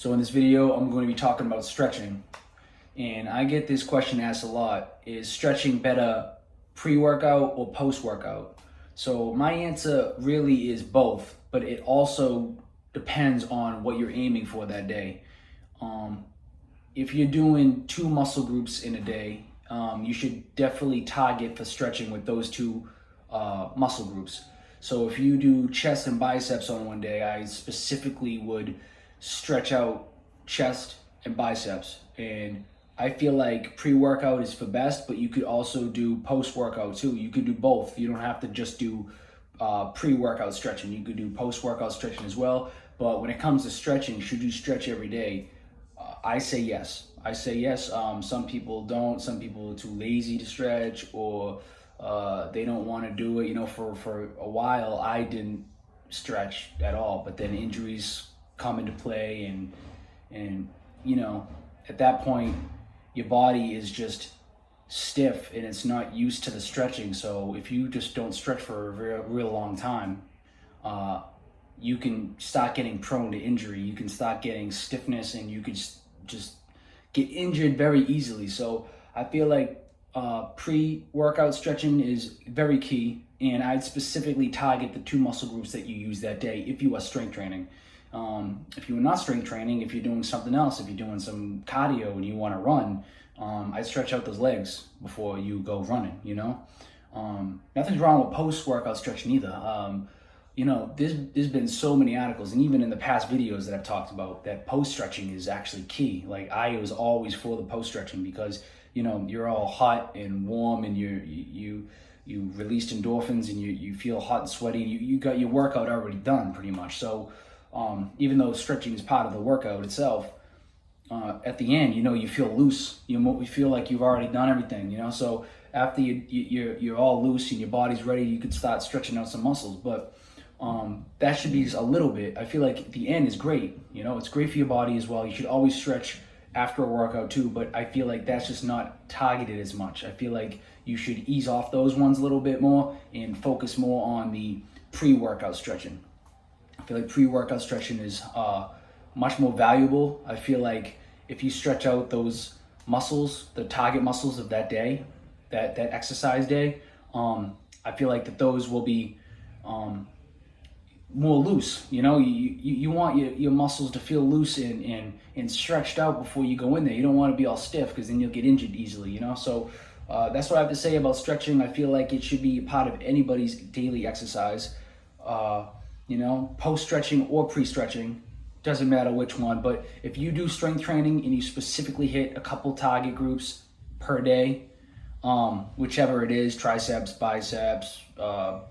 So in this video, I'm going to be talking about stretching. And I get this question asked a lot: is stretching better pre-workout or post-workout? So my answer really is both, but it also depends on what you're aiming for that day. If you're doing two muscle groups in a day, you should definitely target for stretching with those two muscle groups. So if you do chest and biceps on one day, I specifically would stretch out chest and biceps. And I feel like pre-workout is for best, but you could also do post-workout too. You could do both. You don't have to just do pre-workout stretching. You could do post-workout stretching as well. But when it comes to stretching, should you stretch every day? I say yes. I say yes. Some people don't. Some people are too lazy to stretch, or they don't want to do it. You know, for a while, I didn't stretch at all. But then injuries come into play, and you know, at that point, your body is just stiff and it's not used to the stretching. So if you just don't stretch for a real long time, you can start getting prone to injury. You can start getting stiffness, and you could just get injured very easily. So I feel like pre-workout stretching is very key, and I'd specifically target the two muscle groups that you use that day if you are strength training. If you're not strength training, if you're doing something else, if you're doing some cardio and you want to run, I'd stretch out those legs before you go running, you know? Nothing's wrong with post-workout stretching either. You know, there's been so many articles, and even in the past videos that I've talked about, that post-stretching is actually key. Like, I was always for the post-stretching because, you know, you're all hot and warm, and you released endorphins, and you feel hot and sweaty. You got your workout already done pretty much. So even though stretching is part of the workout itself, at the end, you know, you feel loose. You feel like you've already done everything, you know? So after you're all loose and your body's ready, you could start stretching out some muscles. But that should be a little bit. I feel like the end is great. You know, it's great for your body as well. You should always stretch after a workout too, but I feel like that's just not targeted as much. I feel like you should ease off those ones a little bit more and focus more on the pre-workout stretching. I feel like pre-workout stretching is much more valuable. I feel like if you stretch out those muscles, the target muscles of that day, that exercise day, I feel like that those will be more loose. You know, you want your muscles to feel loose and stretched out before you go in there. You don't want to be all stiff, because then you'll get injured easily, you know? So that's what I have to say about stretching. I feel like it should be a part of anybody's daily exercise. You know, post-stretching or pre-stretching, doesn't matter which one. But if you do strength training and you specifically hit a couple target groups per day, whichever it is, triceps, biceps,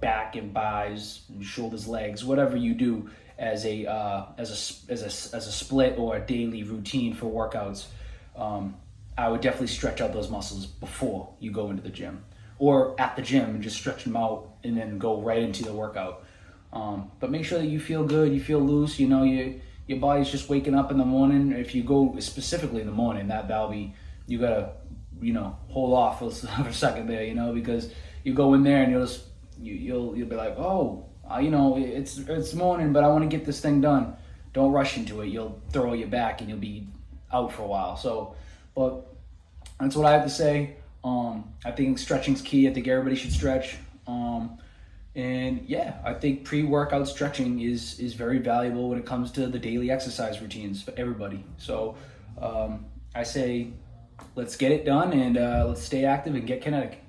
back and buys, shoulders, legs, whatever you do as a split or a daily routine for workouts, I would definitely stretch out those muscles before you go into the gym, or at the gym, and just stretch them out and then go right into the workout. But make sure that you feel good, you feel loose. You know, your body's just waking up in the morning. If you go specifically in the morning, that'll be, you gotta, you know, hold off for a second there, you know, because you go in there and you'll be like, oh, you know, it's morning, but I want to get this thing done. Don't rush into it. You'll throw your back and you'll be out for a while. So, but that's what I have to say. I think stretching's key. I think everybody should stretch. And yeah, I think pre-workout stretching is very valuable when it comes to the daily exercise routines for everybody. So I say, let's get it done, and let's stay active and get kinetic.